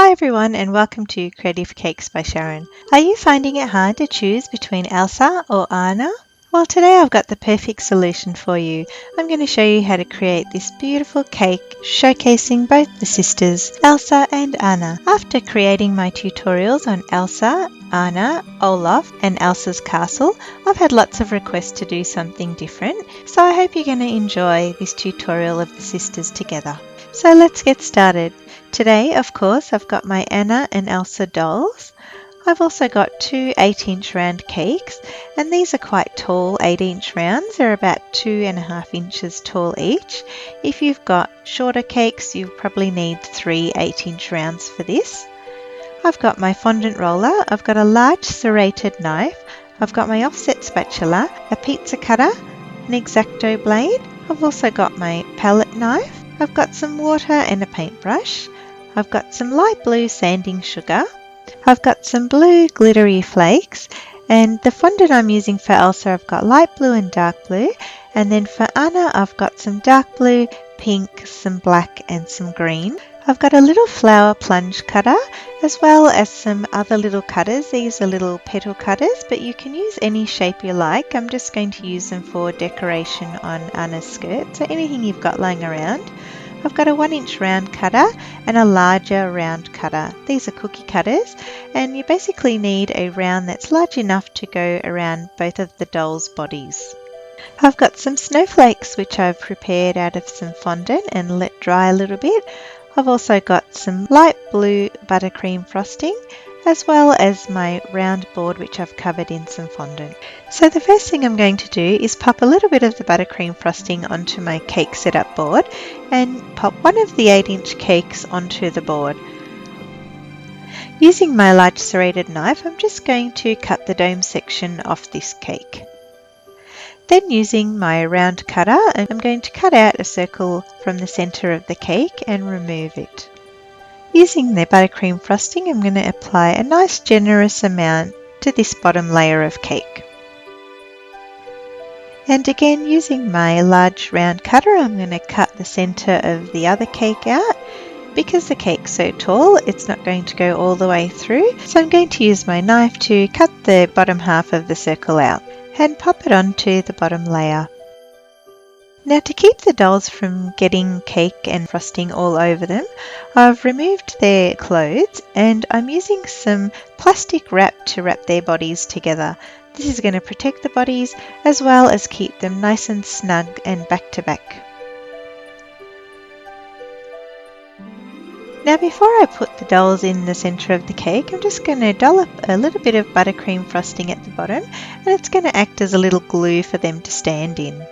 Hi everyone and welcome to Creative Cakes by Sharon. Are you finding it hard to choose between Elsa or Anna? Well, today I've got the perfect solution for you. I'm going to show you how to create this beautiful cake showcasing both the sisters, Elsa and Anna. After creating my tutorials on Elsa, Anna, Olaf and Elsa's castle, I've had lots of requests to do something different, so I hope you're going to enjoy this tutorial of the sisters together. So let's get started. Today, of course, I've got my Anna and Elsa dolls. I've also got two 8-inch round cakes, and these are quite tall 8-inch rounds. They're about 2.5 inches tall each. If you've got shorter cakes, you probably need 3 8-inch rounds for this. I've got my fondant roller, I've got a large serrated knife, I've got my offset spatula, a pizza cutter, an X-Acto blade. I've also got my palette knife. I've got some water and a paintbrush. I've got some light blue sanding sugar. I've got some blue glittery flakes, and the fondant I'm using for Elsa I've got light blue and dark blue, and then for Anna I've got some dark blue, pink, some black and some green. I've got a little flower plunge cutter as well as some other little cutters. These are little petal cutters, but you can use any shape you like. I'm just going to use them for decoration on Anna's skirt, so anything you've got lying around. I've got a 1-inch round cutter and a larger round cutter. These are cookie cutters, and you basically need a round that's large enough to go around both of the dolls' bodies. I've got some snowflakes which I've prepared out of some fondant and let dry a little bit. I've also got some light blue buttercream frosting, as well as my round board which I've covered in some fondant. So the first thing I'm going to do is pop a little bit of the buttercream frosting onto my cake setup board and pop one of the 8-inch cakes onto the board. Using my large serrated knife, I'm just going to cut the dome section off this cake. Then using my round cutter, I'm going to cut out a circle from the center of the cake and remove it. Using the buttercream frosting, I'm going to apply a nice generous amount to this bottom layer of cake. And again, using my large round cutter, I'm going to cut the center of the other cake out. Because the cake's so tall, it's not going to go all the way through, so I'm going to use my knife to cut the bottom half of the circle out and pop it onto the bottom layer. Now, to keep the dolls from getting cake and frosting all over them, I've removed their clothes and I'm using some plastic wrap to wrap their bodies together. This is going to protect the bodies as well as keep them nice and snug and back to back. Now, before I put the dolls in the center of the cake, I'm just going to dollop a little bit of buttercream frosting at the bottom, and it's going to act as a little glue for them to stand in.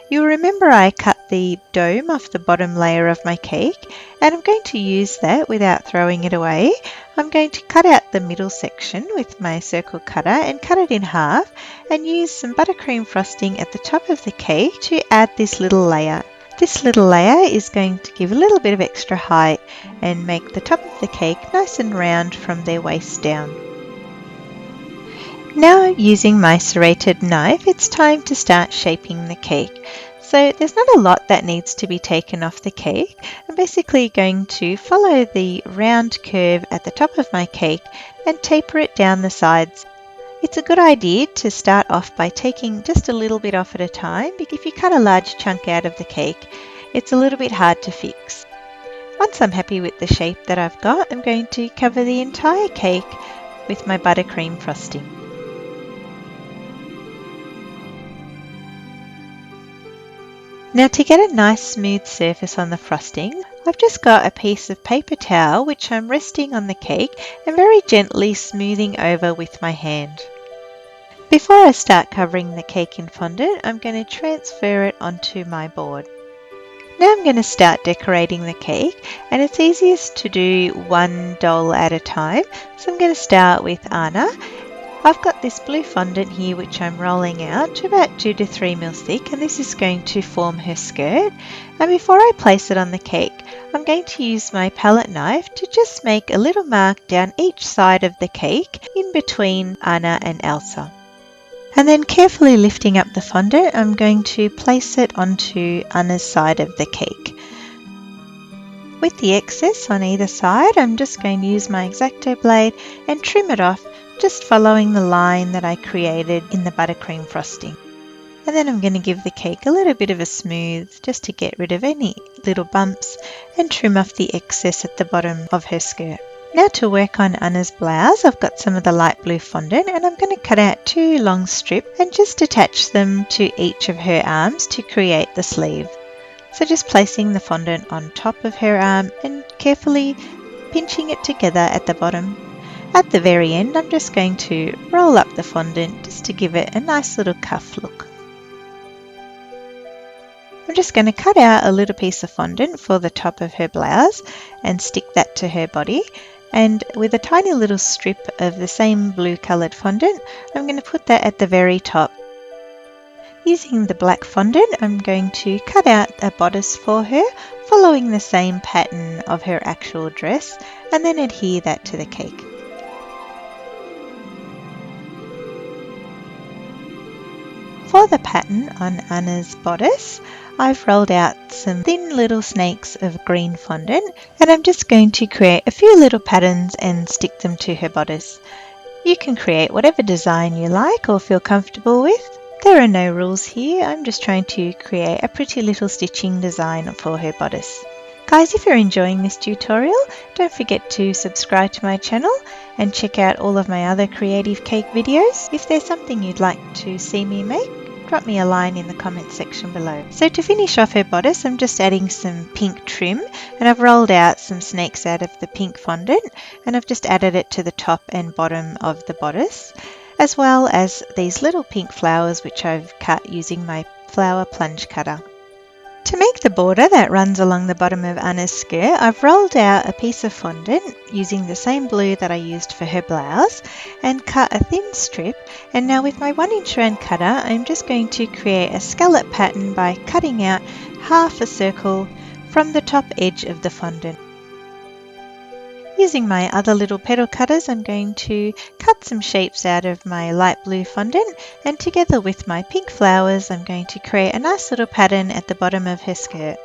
You'll remember I cut the dome off the bottom layer of my cake, and I'm going to use that without throwing it away. I'm going to cut out the middle section with my circle cutter and cut it in half and use some buttercream frosting at the top of the cake to add this little layer. This little layer is going to give a little bit of extra height and make the top of the cake nice and round from their waist down. Now, using my serrated knife, it's time to start shaping the cake. So there's not a lot that needs to be taken off the cake. I'm basically going to follow the round curve at the top of my cake and taper it down the sides. It's a good idea to start off by taking just a little bit off at a time, because if you cut a large chunk out of the cake, it's a little bit hard to fix. Once I'm happy with the shape that I've got, I'm going to cover the entire cake with my buttercream frosting. Now, to get a nice smooth surface on the frosting, I've just got a piece of paper towel which I'm resting on the cake and very gently smoothing over with my hand. Before I start covering the cake in fondant, I'm going to transfer it onto my board. Now I'm going to start decorating the cake, and it's easiest to do one doll at a time, so I'm going to start with Anna. I've got this blue fondant here which I'm rolling out to about 2 to 3 mil thick, and this is going to form her skirt. And before I place it on the cake, I'm going to use my palette knife to just make a little mark down each side of the cake in between Anna and Elsa. And then carefully lifting up the fondant, I'm going to place it onto Anna's side of the cake. With the excess on either side, I'm just going to use my X-Acto blade and trim it off, just following the line that I created in the buttercream frosting. And then I'm going to give the cake a little bit of a smooth, just to get rid of any little bumps, and trim off the excess at the bottom of her skirt. Now to work on Anna's blouse, I've got some of the light blue fondant, and I'm going to cut out 2 long strips and just attach them to each of her arms to create the sleeve. So just placing the fondant on top of her arm and carefully pinching it together at the bottom. At the very end, I'm just going to roll up the fondant just to give it a nice little cuff look. I'm just going to cut out a little piece of fondant for the top of her blouse and stick that to her body. And with a tiny little strip of the same blue coloured fondant, I'm going to put that at the very top. Using the black fondant, I'm going to cut out a bodice for her, following the same pattern of her actual dress, and then adhere that to the cake. For the pattern on Anna's bodice, I've rolled out some thin little snakes of green fondant, and I'm just going to create a few little patterns and stick them to her bodice. You can create whatever design you like or feel comfortable with. There are no rules here, I'm just trying to create a pretty little stitching design for her bodice. Guys, if you're enjoying this tutorial, don't forget to subscribe to my channel and check out all of my other creative cake videos. If there's something you'd like to see me make, drop me a line in the comments section below. So to finish off her bodice, I'm just adding some pink trim, and I've rolled out some snakes out of the pink fondant, and I've just added it to the top and bottom of the bodice, as well as these little pink flowers which I've cut using my flower plunge cutter. To make the border that runs along the bottom of Anna's skirt, I've rolled out a piece of fondant using the same blue that I used for her blouse and cut a thin strip, and now with my 1-inch round cutter I'm just going to create a scallop pattern by cutting out half a circle from the top edge of the fondant. Using my other little petal cutters, I'm going to cut some shapes out of my light blue fondant, and together with my pink flowers I'm going to create a nice little pattern at the bottom of her skirt.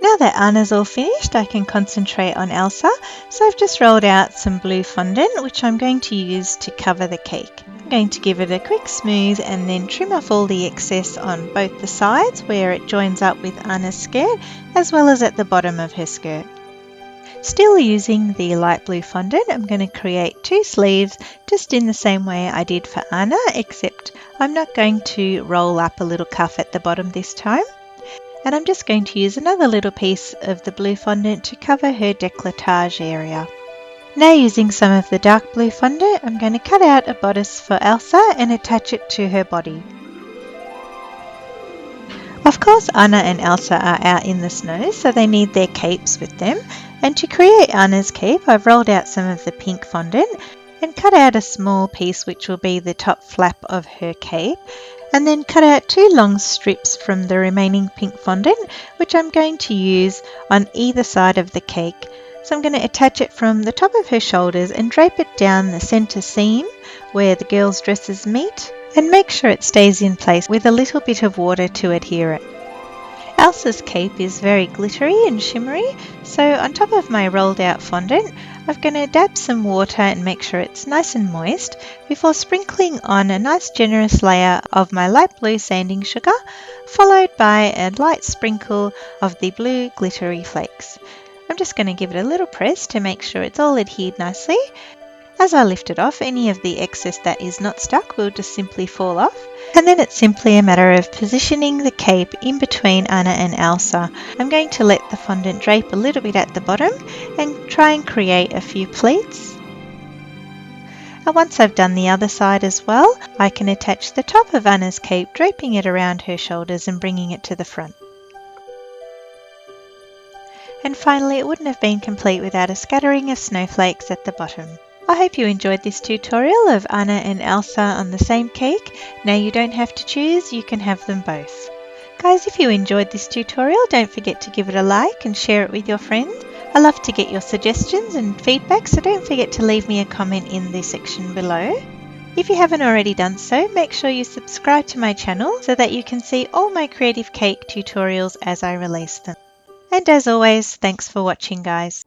Now that Anna's all finished, I can concentrate on Elsa, so I've just rolled out some blue fondant which I'm going to use to cover the cake. I'm going to give it a quick smooth and then trim off all the excess on both the sides where it joins up with Anna's skirt, as well as at the bottom of her skirt. Still using the light blue fondant, I'm going to create 2 sleeves just in the same way I did for Anna, except I'm not going to roll up a little cuff at the bottom this time. And I'm just going to use another little piece of the blue fondant to cover her décolletage area. Now using some of the dark blue fondant, I'm going to cut out a bodice for Elsa and attach it to her body. Of course, Anna and Elsa are out in the snow, so they need their capes with them. And to create Anna's cape, I've rolled out some of the pink fondant and cut out a small piece which will be the top flap of her cape, and then cut out 2 long strips from the remaining pink fondant, which I'm going to use on either side of the cake. So I'm going to attach it from the top of her shoulders and drape it down the centre seam where the girls' dresses meet, and make sure it stays in place with a little bit of water to adhere it. Elsa's cape is very glittery and shimmery, so on top of my rolled out fondant, I'm going to dab some water and make sure it's nice and moist before sprinkling on a nice generous layer of my light blue sanding sugar, followed by a light sprinkle of the blue glittery flakes. I'm just going to give it a little press to make sure it's all adhered nicely. As I lift it off, any of the excess that is not stuck will just simply fall off. And then it's simply a matter of positioning the cape in between Anna and Elsa. I'm going to let the fondant drape a little bit at the bottom and try and create a few pleats. And once I've done the other side as well, I can attach the top of Anna's cape, draping it around her shoulders and bringing it to the front. And finally, it wouldn't have been complete without a scattering of snowflakes at the bottom. I hope you enjoyed this tutorial of Anna and Elsa on the same cake. Now you don't have to choose, you can have them both. Guys, if you enjoyed this tutorial, don't forget to give it a like and share it with your friends. I love to get your suggestions and feedback, so don't forget to leave me a comment in the section below. If you haven't already done so, make sure you subscribe to my channel so that you can see all my creative cake tutorials as I release them. And as always, thanks for watching, guys.